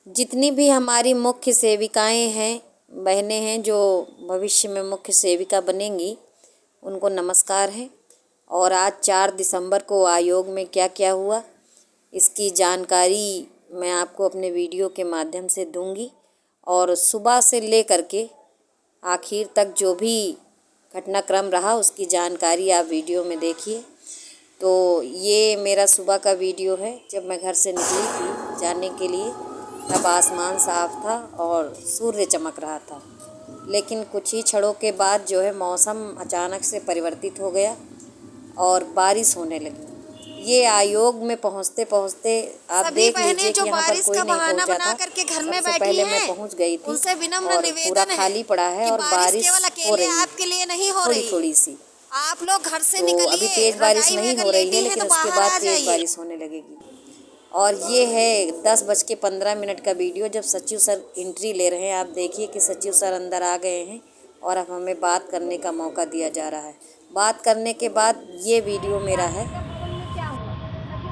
जितनी भी हमारी मुख्य सेविकाएं हैं, बहनें हैं जो भविष्य में मुख्य सेविका बनेंगी, उनको नमस्कार है। और आज 4 दिसंबर को आयोग में क्या क्या हुआ, इसकी जानकारी मैं आपको अपने वीडियो के माध्यम से दूंगी। और सुबह से लेकर के आखिर तक जो भी घटनाक्रम रहा उसकी जानकारी आप वीडियो में देखिए। तो ये मेरा सुबह का वीडियो है, जब मैं घर से निकली थी जाने के लिए, तब आसमान साफ था और सूर्य चमक रहा था। लेकिन कुछ ही क्षणों के बाद जो है मौसम अचानक से परिवर्तित हो गया और बारिश होने लगी। ये आयोग में पहुंचते पहुंचते आप देख लीजिए कि यहाँ पर कोई नहीं पहुंचा था। सबसे पहले मैं पहुंच गई थी और पूरा खाली पड़ा है और बारिश हो रही है आपके लिए नहीं हो थोड़ी रही। थोड़ी सी। आप लोग घर से तो निकलिए, अभी तेज बारिश नहीं हो रही है, लेकिन तो उसके बाहर आ बाद तेज जाइए। बारिश होने लगेगी। और ये है 10:15 का वीडियो, जब सचिव सर एंट्री ले रहे हैं। आप देखिए कि सचिव सर अंदर आ गए हैं और अब हमें बात करने का मौका दिया जा रहा है। बात करने के बाद ये वीडियो मेरा है।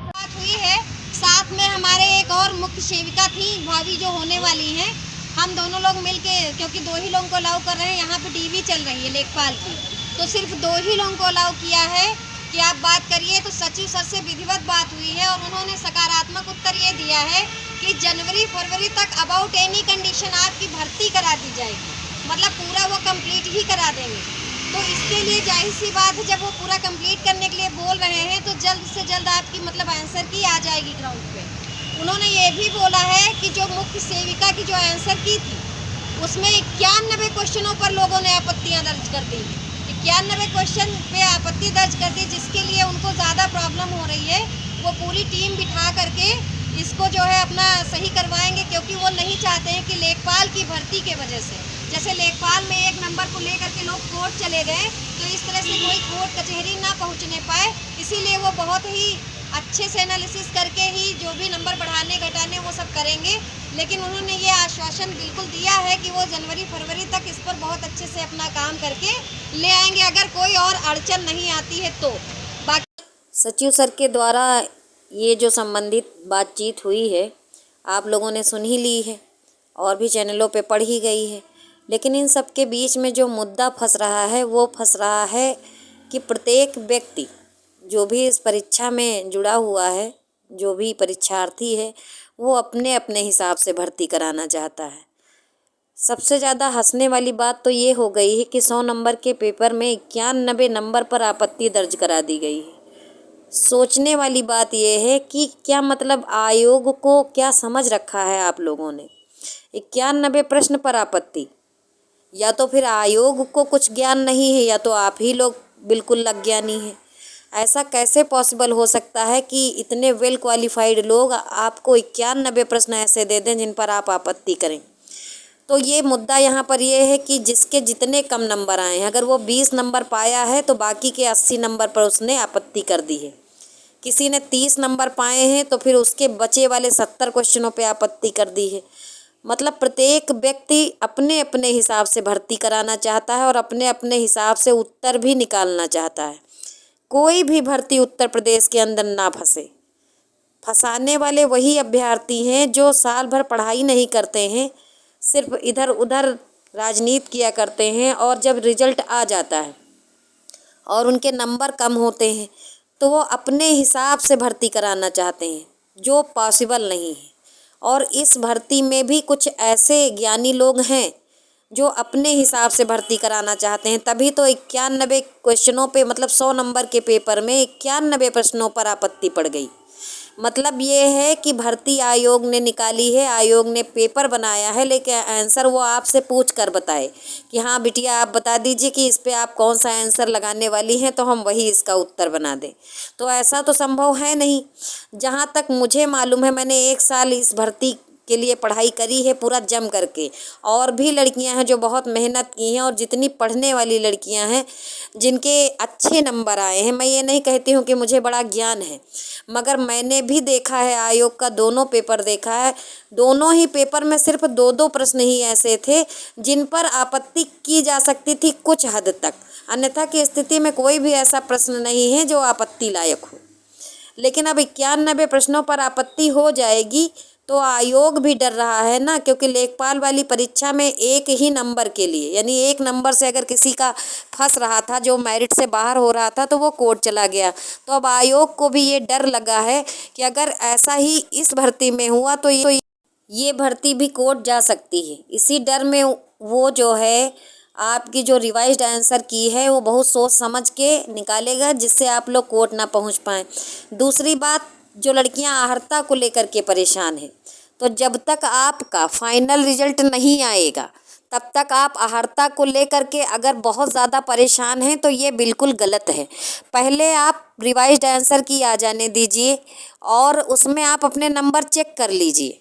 बात हुई है, साथ में हमारे एक और मुख्य सेविका थी, भाभी जो होने वाली हैं। हम दोनों लोग मिलके, क्योंकि 2 ही लोगों को अलाउ कर रहे हैं, यहाँ पे टीवी चल रही है लेखपाल की, तो सिर्फ 2 ही लोगों को अलाउ किया है कि आप बात करिए। तो सचिव सर से विधिवत बात हुई है और उन्होंने सकारात्मक उत्तर ये दिया है कि जनवरी-फरवरी तक अबाउट एनी कंडीशन आपकी भर्ती करा दी जाएगी, मतलब पूरा वो कंप्लीट ही करा देंगे। तो इसके लिए जाहिर सी बात है, जब वो पूरा कंप्लीट करने के लिए बोल रहे हैं तो जल्द से जल्द आपकी मतलब आंसर की आ जाएगी ग्राउंड पे। उन्होंने ये भी बोला है कि जो मुख्य सेविका की जो आंसर की थी उसमें 91 क्वेश्चनों पर लोगों ने आपत्तियां दर्ज कर दी। 91 क्वेश्चन पे आपत्ति दर्ज कर दी, जिसके लिए उनको ज़्यादा प्रॉब्लम हो रही है। वो पूरी टीम बिठा करके इसको जो है अपना सही करवाएंगे, क्योंकि वो नहीं चाहते हैं कि लेखपाल की भर्ती के वजह से, जैसे लेखपाल में 1 नंबर को लेकर के लोग कोर्ट चले गए, तो इस तरह से कोई कोर्ट कचहरी ना पहुंचने पाए। इसीलिए वो बहुत ही अच्छे से एनालिसिस करके ही जो भी नंबर बढ़ाने घटाने वो सब करेंगे। लेकिन उन्होंने ये आश्वासन बिल्कुल दिया है कि वो जनवरी-फरवरी तक इस पर बहुत अच्छे से अपना काम करके ले आएंगे, अगर कोई और अड़चन नहीं आती है तो। बाकी सचिव सर के द्वारा ये जो संबंधित बातचीत हुई है, आप लोगों ने सुन ही ली है और भी चैनलों पे पढ़ ही गई है। लेकिन इन सब के बीच में जो मुद्दा फंस रहा है, वो फंस रहा है कि प्रत्येक व्यक्ति जो भी इस परीक्षा में जुड़ा हुआ है, जो भी परीक्षार्थी है, वो अपने अपने हिसाब से भर्ती कराना चाहता है। सबसे ज़्यादा हंसने वाली बात तो ये हो गई है कि 100 नंबर के पेपर में 91 नंबर पर आपत्ति दर्ज करा दी गई है। सोचने वाली बात यह है कि क्या मतलब आयोग को क्या समझ रखा है आप लोगों ने। 91 प्रश्न पर आपत्ति, या तो फिर आयोग को कुछ ज्ञान नहीं है, या तो आप ही लोग बिल्कुल अज्ञानी हैं। ऐसा कैसे पॉसिबल हो सकता है कि इतने वेल क्वालिफाइड लोग आपको 91 प्रश्न ऐसे दे दें जिन पर आप आपत्ति करें। तो ये मुद्दा यहाँ पर ये है कि जिसके जितने कम नंबर आए हैं, अगर वो 20 नंबर पाया है तो बाकी के 80 नंबर पर उसने आपत्ति कर दी है। किसी ने 30 नंबर पाए हैं तो फिर उसके बचे वाले 70 क्वेश्चनों पे आपत्ति कर दी है। मतलब प्रत्येक व्यक्ति अपने अपने हिसाब से भर्ती कराना चाहता है और अपने अपने हिसाब से उत्तर भी निकालना चाहता है। कोई भी भर्ती उत्तर प्रदेश के अंदर ना फंसे। फंसाने वाले वही अभ्यर्थी हैं जो साल भर पढ़ाई नहीं करते हैं, सिर्फ इधर उधर राजनीति किया करते हैं, और जब रिजल्ट आ जाता है और उनके नंबर कम होते हैं तो वो अपने हिसाब से भर्ती कराना चाहते हैं, जो पॉसिबल नहीं है। और इस भर्ती में भी कुछ ऐसे ज्ञानी लोग हैं जो अपने हिसाब से भर्ती कराना चाहते हैं। तभी तो 91 क्वेश्चनों पे, मतलब 100 नंबर के पेपर में 91 प्रश्नों पर आपत्ति पड़ गई। मतलब ये है कि भर्ती आयोग ने निकाली है, आयोग ने पेपर बनाया है, लेकिन आंसर वो आपसे पूछ कर बताए कि हाँ बिटिया आप बता दीजिए कि इस पे आप कौन सा आंसर लगाने वाली हैं, तो हम वही इसका उत्तर बना दें। तो ऐसा तो संभव है नहीं। जहाँ तक मुझे मालूम है, मैंने 1 साल इस भर्ती के लिए पढ़ाई करी है पूरा जम करके। और भी लड़कियां हैं जो बहुत मेहनत की हैं, और जितनी पढ़ने वाली लड़कियां हैं जिनके अच्छे नंबर आए हैं। मैं ये नहीं कहती हूँ कि मुझे बड़ा ज्ञान है, मगर मैंने भी देखा है, आयोग का दोनों पेपर देखा है। दोनों ही पेपर में सिर्फ 2-2 प्रश्न ही ऐसे थे जिन पर आपत्ति की जा सकती थी कुछ हद तक, अन्यथा की स्थिति में कोई भी ऐसा प्रश्न नहीं है जो आपत्ति लायक हो। लेकिन अब 91 प्रश्नों पर आपत्ति हो जाएगी तो आयोग भी डर रहा है ना, क्योंकि लेखपाल वाली परीक्षा में एक ही नंबर के लिए, यानी एक नंबर से अगर किसी का फंस रहा था, जो मेरिट से बाहर हो रहा था, तो वो कोर्ट चला गया। तो अब आयोग को भी ये डर लगा है कि अगर ऐसा ही इस भर्ती में हुआ तो ये भर्ती भी कोर्ट जा सकती है। इसी डर में वो जो है आपकी जो रिवाइज्ड आंसर की है वो बहुत सोच समझ के निकालेगा, जिससे आप लोग कोर्ट ना पहुंच पाएँ। दूसरी बात, जो लड़कियां आहर्ता को लेकर के परेशान हैं, तो जब तक आपका फाइनल रिजल्ट नहीं आएगा तब तक आप आहर्ता को लेकर के अगर बहुत ज़्यादा परेशान हैं तो ये बिल्कुल गलत है। पहले आप रिवाइज्ड आंसर की आ जाने दीजिए और उसमें आप अपने नंबर चेक कर लीजिए।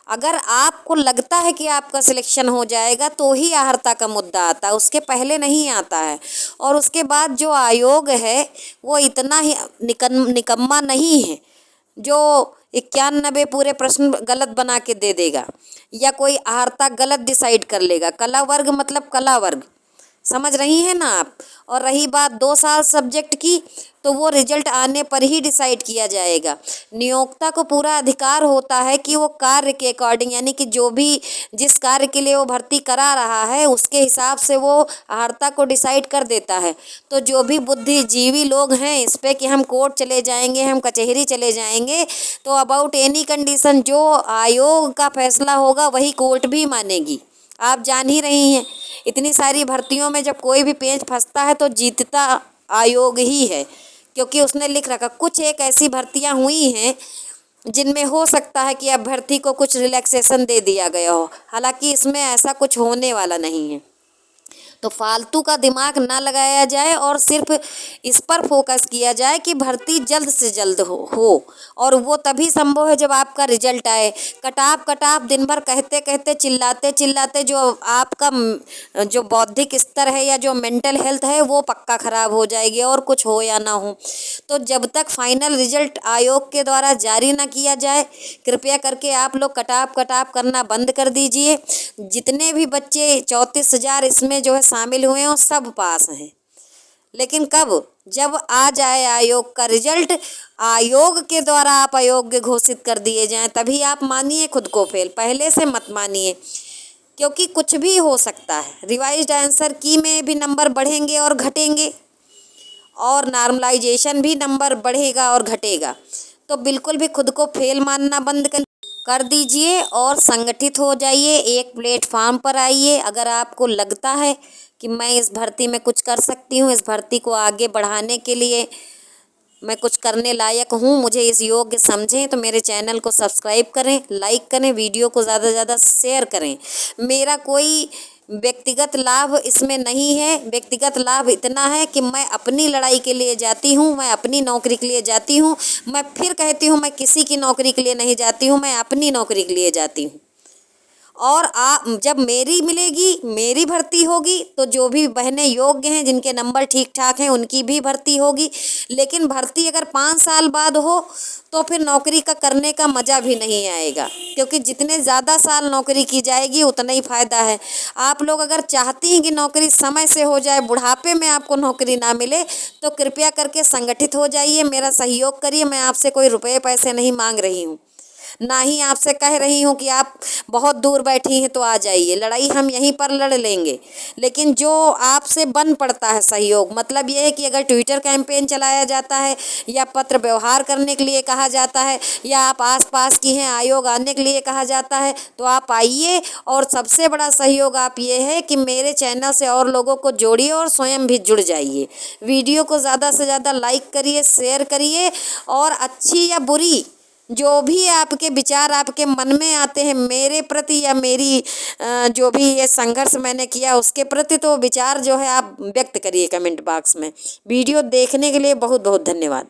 अगर आपको लगता है कि आपका सिलेक्शन हो जाएगा तो ही आहर्ता का मुद्दा आता है, उसके पहले नहीं आता है। और उसके बाद जो आयोग है वो इतना ही निकम्मा नहीं है जो 91 पूरे प्रश्न गलत बना के दे देगा या कोई आहर्ता गलत डिसाइड कर लेगा। कला वर्ग मतलब कला वर्ग, समझ रही हैं ना आप। और रही बात 2 साल सब्जेक्ट की, तो वो रिजल्ट आने पर ही डिसाइड किया जाएगा। नियोक्ता को पूरा अधिकार होता है कि वो कार्य के अकॉर्डिंग, यानी कि जो भी जिस कार्य के लिए वो भर्ती करा रहा है उसके हिसाब से वो आहर्ता को डिसाइड कर देता है। तो जो भी बुद्धिजीवी लोग हैं इस पे कि हम कोर्ट चले जाएंगे, हम कचहरी चले जाएंगे, तो अबाउट एनी कंडीशन जो आयोग का फैसला होगा वही कोर्ट भी मानेगी। आप जान ही रही हैं, इतनी सारी भर्तियों में जब कोई भी पेच फंसता है तो जीतता आयोग ही है, क्योंकि उसने लिख रखा। कुछ एक ऐसी भर्तियां हुई हैं जिनमें हो सकता है कि अभ्यर्थी को कुछ रिलैक्सेशन दे दिया गया हो, हालांकि इसमें ऐसा कुछ होने वाला नहीं है। तो फालतू का दिमाग ना लगाया जाए और सिर्फ इस पर फोकस किया जाए कि भर्ती जल्द से जल्द हो और वो तभी संभव है जब आपका रिजल्ट आए। कटाप दिन भर कहते कहते चिल्लाते जो आपका जो बौद्धिक स्तर है या जो मेंटल हेल्थ है वो पक्का ख़राब हो जाएगी, और कुछ हो या ना हो। तो जब तक फाइनल रिजल्ट आयोग के द्वारा जारी ना किया जाए, कृपया करके आप लोग कटाप करना बंद कर दीजिए। जितने भी बच्चे 34,000 इसमें जो है शामिल हुए हैं सब पास हैं, लेकिन कब? जब आ जाए आयोग का रिजल्ट, आयोग के द्वारा आप अयोग्य घोषित कर दिए जाएं, तभी आप मानिए खुद को फेल, पहले से मत मानिए, क्योंकि कुछ भी हो सकता है। रिवाइज्ड आंसर की में भी नंबर बढ़ेंगे और घटेंगे, और नॉर्मलाइजेशन भी नंबर बढ़ेगा और घटेगा। तो बिल्कुल भी खुद को फेल मानना बंद कर दीजिए और संगठित हो जाइए, एक प्लेटफार्म पर आइए। अगर आपको लगता है कि मैं इस भर्ती में कुछ कर सकती हूँ, इस भर्ती को आगे बढ़ाने के लिए मैं कुछ करने लायक हूँ, मुझे इस योग्य समझें, तो मेरे चैनल को सब्सक्राइब करें, लाइक करें, वीडियो को ज़्यादा से ज़्यादा शेयर करें। मेरा कोई व्यक्तिगत लाभ इसमें नहीं है। व्यक्तिगत लाभ इतना है कि मैं अपनी लड़ाई के लिए जाती हूँ, मैं अपनी नौकरी के लिए जाती हूँ। मैं फिर कहती हूँ, मैं किसी की नौकरी के लिए नहीं जाती हूँ, मैं अपनी नौकरी के लिए जाती हूँ। और जब मेरी मिलेगी, मेरी भर्ती होगी, तो जो भी बहनें योग्य हैं, जिनके नंबर ठीक ठाक हैं, उनकी भी भर्ती होगी। लेकिन भर्ती अगर 5 साल बाद हो तो फिर नौकरी का करने का मज़ा भी नहीं आएगा, क्योंकि जितने ज़्यादा साल नौकरी की जाएगी उतना ही फ़ायदा है। आप लोग अगर चाहती हैं कि नौकरी समय से हो जाए, बुढ़ापे में आपको नौकरी ना मिले, तो कृपया करके संगठित हो जाइए, मेरा सहयोग करिए। मैं आपसे कोई रुपये पैसे नहीं मांग रही हूँ, ना ही आपसे कह रही हूँ कि आप बहुत दूर बैठी हैं तो आ जाइए। लड़ाई हम यहीं पर लड़ लेंगे, लेकिन जो आपसे बन पड़ता है सहयोग, मतलब ये है कि अगर ट्विटर कैंपेन चलाया जाता है या पत्र व्यवहार करने के लिए कहा जाता है या आप आसपास की हैं आयोग आने के लिए कहा जाता है, तो आप आइए। और सबसे बड़ा सहयोग आप ये है कि मेरे चैनल से और लोगों को जोड़िए और स्वयं भी जुड़ जाइए। वीडियो को ज़्यादा से ज़्यादा लाइक करिए, शेयर करिए, और अच्छी या बुरी जो भी आपके विचार आपके मन में आते हैं मेरे प्रति या मेरी जो भी ये संघर्ष मैंने किया उसके प्रति, तो विचार जो है आप व्यक्त करिए कमेंट बॉक्स में। वीडियो देखने के लिए बहुत बहुत धन्यवाद।